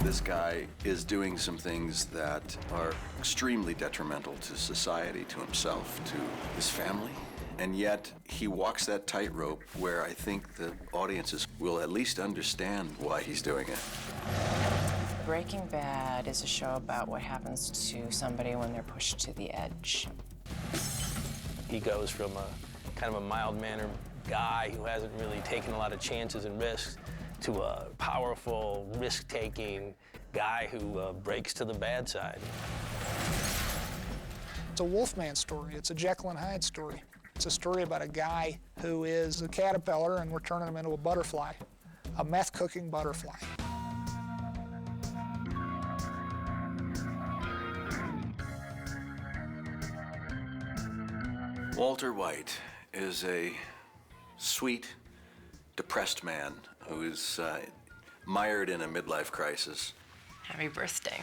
This guy is doing some things that are extremely detrimental to society, to himself, to his family. And yet, he walks that tightrope where I think the audiences will at least understand why he's doing it. Breaking Bad is a show about what happens to somebody when they're pushed to the edge. He goes from a kind of a mild-mannered guy who hasn't really taken a lot of chances and risks to a powerful, risk-taking guy who breaks to the bad side. It's a Wolfman story. It's a Jekyll and Hyde story. It's a story about a guy who is a caterpillar and we're turning him into a butterfly, a meth-cooking butterfly. Walter White is a sweet, depressed man who is mired in a midlife crisis. Happy birthday.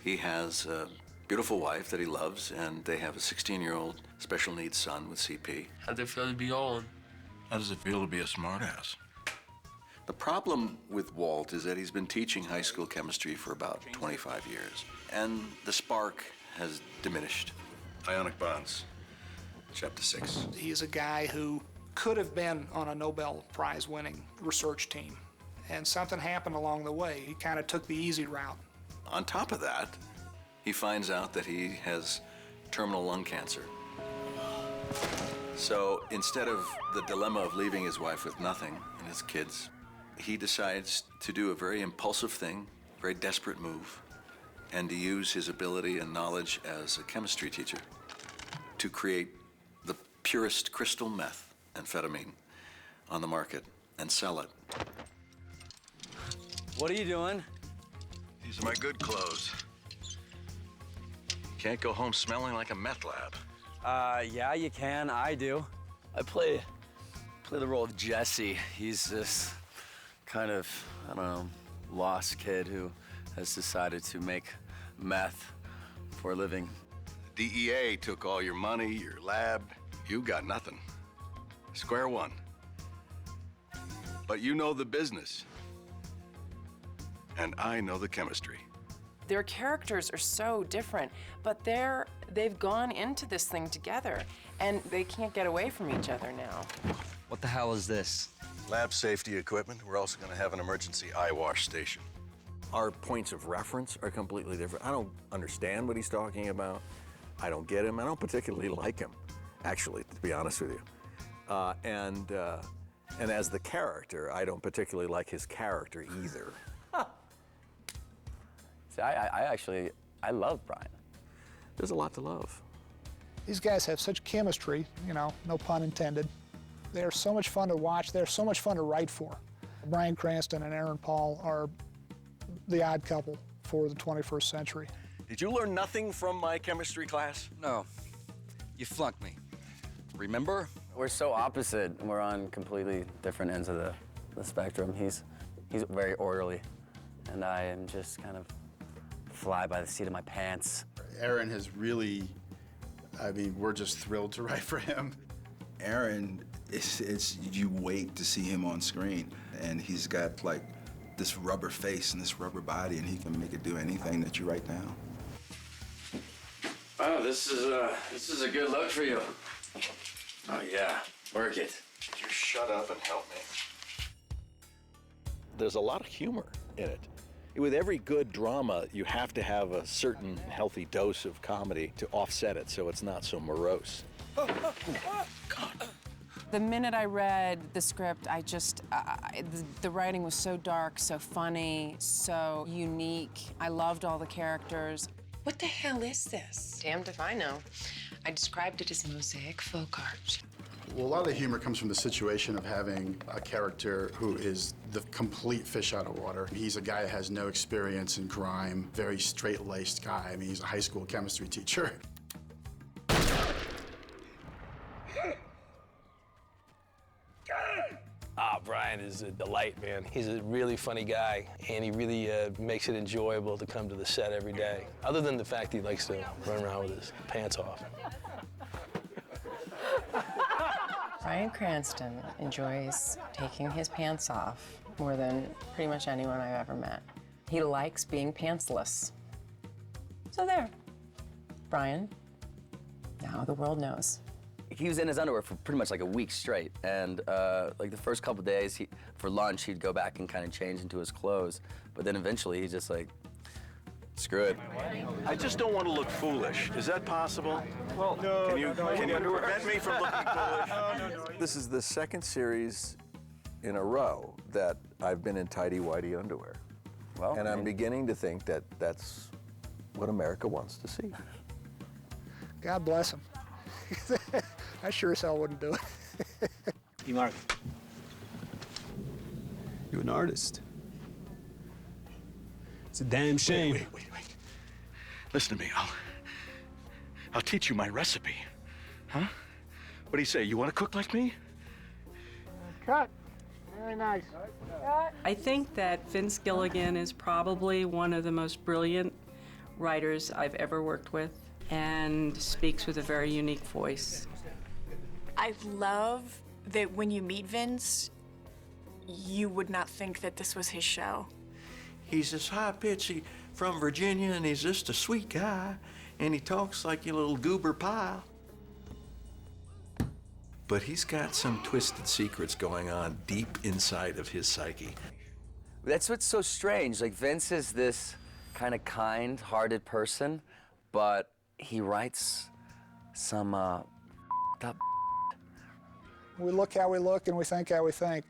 He has a beautiful wife that he loves, and they have a 16-year-old special needs son with CP. How's it feel to be old? How does it feel to be a smartass? The problem with Walt is that he's been teaching high school chemistry for about 25 years, and the spark has diminished. Ionic bonds, chapter 6. He's a guy who could have been on a Nobel Prize-winning research team, and something happened along the way. He kind of took the easy route. On top of that, he finds out that he has terminal lung cancer. So instead of the dilemma of leaving his wife with nothing and his kids, he decides to do a very impulsive thing, very desperate move, and to use his ability and knowledge as a chemistry teacher to create the purest crystal meth, amphetamine, on the market and sell it. What are you doing? These are my good clothes. Can't go home smelling like a meth lab. Yeah, you can. I do. I play the role of Jesse. He's this kind of, I don't know, lost kid who has decided to make meth for a living. The DEA took all your money, your lab. You got nothing. Square one. But you know the business. And I know the chemistry. Their characters are so different, but they've gone into this thing together, and they can't get away from each other now. What the hell is this? Lab safety equipment. We're also going to have an emergency eye wash station. Our points of reference are completely different. I don't understand what he's talking about. I don't get him. I don't particularly like him, actually, to be honest with you. And as the character, I don't particularly like his character either. See, I love Brian. There's a lot to love. These guys have such chemistry, you know, no pun intended. They're so much fun to watch. They're so much fun to write for. Bryan Cranston and Aaron Paul are the odd couple for the 21st century. Did you learn nothing from my chemistry class? No, you flunked me. Remember? We're so opposite. We're on completely different ends of the spectrum. He's very orderly, and I am just kind of fly by the seat of my pants. Aaron has really, I mean, we're just thrilled to write for him. Aaron, you wait to see him on screen, and he's got like this rubber face and this rubber body, and he can make it do anything that you write down. Oh, this is a good look for you. Oh yeah, work it. Could you shut up and help me? There's a lot of humor in it. With every good drama, you have to have a certain healthy dose of comedy to offset it so it's not so morose. God. The minute I read the script, the writing was so dark, so funny, so unique. I loved all the characters. What the hell is this? Damned if I know. I described it as mosaic folk art. Well, a lot of the humor comes from the situation of having a character who is the complete fish out of water. He's a guy that has no experience in crime, very straight-laced guy. I mean, he's a high school chemistry teacher. Brian is a delight, man. He's a really funny guy, and he really makes it enjoyable to come to the set every day, other than the fact he likes to run around with his pants off. Bryan Cranston enjoys taking his pants off more than pretty much anyone I've ever met. He likes being pantsless. So there, Bryan, now the world knows. He was in his underwear for pretty much like a week straight, and like the first couple days, for lunch, he'd go back and kind of change into his clothes, but then eventually he's just like, screw it. I just don't want to look foolish. Is that possible? Well, no, can you prevent me from looking foolish? No. This is the second series in a row that I've been in tighty-whitey underwear. Well, and I'm beginning to think that that's what America wants to see. God bless him. I sure as hell wouldn't do it. Hey, Mark. You're an artist. It's a damn shame. Wait. Listen to me. I'll teach you my recipe. Huh? What do you say? You want to cook like me? Cut. Very nice. I think that Vince Gilligan is probably one of the most brilliant writers I've ever worked with, and speaks with a very unique voice. I love that when you meet Vince, you would not think that this was his show. He's this high-pitched from Virginia, and he's just a sweet guy, and he talks like your little goober pie. But he's got some twisted secrets going on deep inside of his psyche. That's what's so strange. Like, Vince is this kind of kind-hearted person, but he writes some up. We look how we look and we think how we think.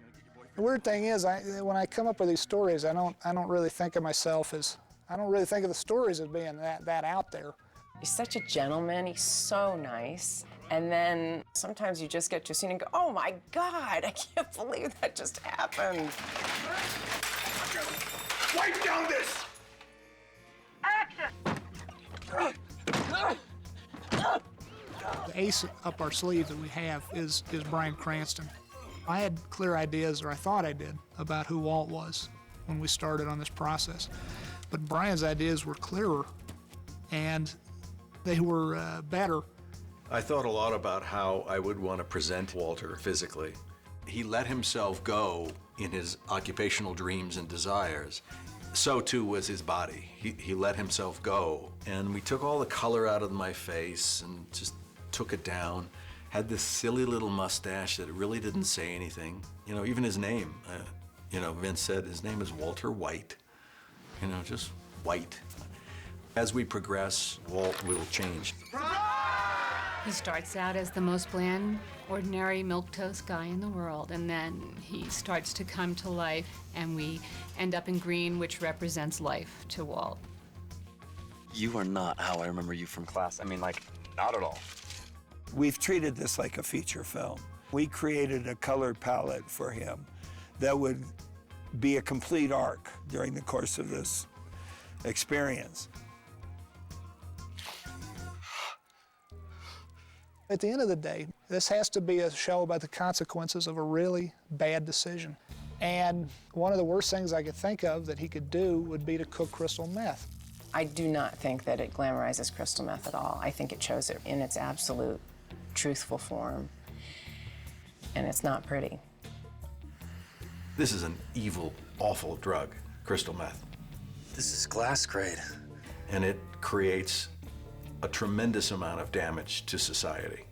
The weird thing is, when I come up with these stories, I don't really think of myself as, I don't really think of the stories as being that out there. He's such a gentleman, he's so nice. And then sometimes you just get to a scene and go, oh my God, I can't believe that just happened. Wipe down this! The ace up our sleeve that we have is Bryan Cranston. I had clear ideas, or I thought I did, about who Walt was when we started on this process. But Bryan's ideas were clearer, and they were better. I thought a lot about how I would want to present Walter physically. He let himself go in his occupational dreams and desires. So too was his body. He let himself go. And we took all the color out of my face and just took it down. Had this silly little mustache that really didn't say anything. You know, even his name, Vince said his name is Walter White. You know, just White. As we progress, Walt will change. He starts out as the most bland, ordinary milquetoast guy in the world, and then he starts to come to life, and we end up in green, which represents life to Walt. You are not how I remember you from class. I mean, like, not at all. We've treated this like a feature film. We created a color palette for him that would be a complete arc during the course of this experience. At the end of the day, this has to be a show about the consequences of a really bad decision. And one of the worst things I could think of that he could do would be to cook crystal meth. I do not think that it glamorizes crystal meth at all. I think it shows it in its absolute truthful form. And it's not pretty. This is an evil, awful drug, crystal meth. This is glass grade. And it creates a tremendous amount of damage to society.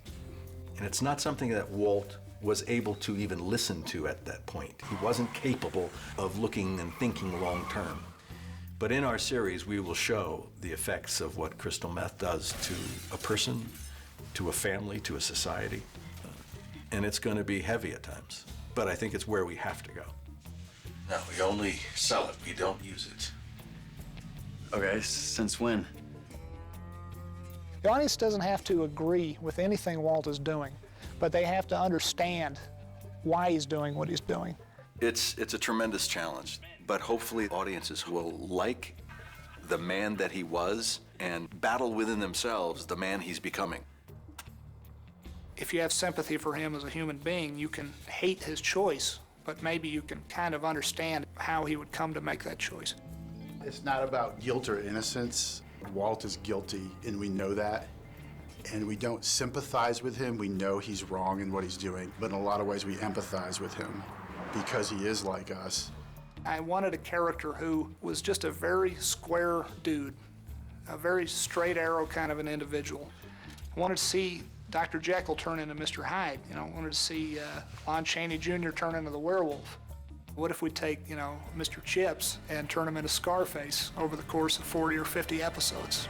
And it's not something that Walt was able to even listen to at that point. He wasn't capable of looking and thinking long term. But in our series, we will show the effects of what crystal meth does to a person, to a family, to a society. And it's going to be heavy at times. But I think it's where we have to go. No, we only sell it, we don't use it. Okay, since when? The audience doesn't have to agree with anything Walt is doing, but they have to understand why he's doing what he's doing. It's a tremendous challenge, but hopefully audiences will like the man that he was and battle within themselves the man he's becoming. If you have sympathy for him as a human being, you can hate his choice, but maybe you can kind of understand how he would come to make that choice. It's not about guilt or innocence. Walt is guilty, and we know that. And we don't sympathize with him. We know he's wrong in what he's doing, but in a lot of ways we empathize with him because he is like us. I wanted a character who was just a very square dude, a very straight arrow kind of an individual. I wanted to see Dr. Jekyll turn into Mr. Hyde. You know, I wanted to see Lon Chaney Jr. turn into the werewolf. What if we take, you know, Mr. Chips and turn him into Scarface over the course of 40 or 50 episodes?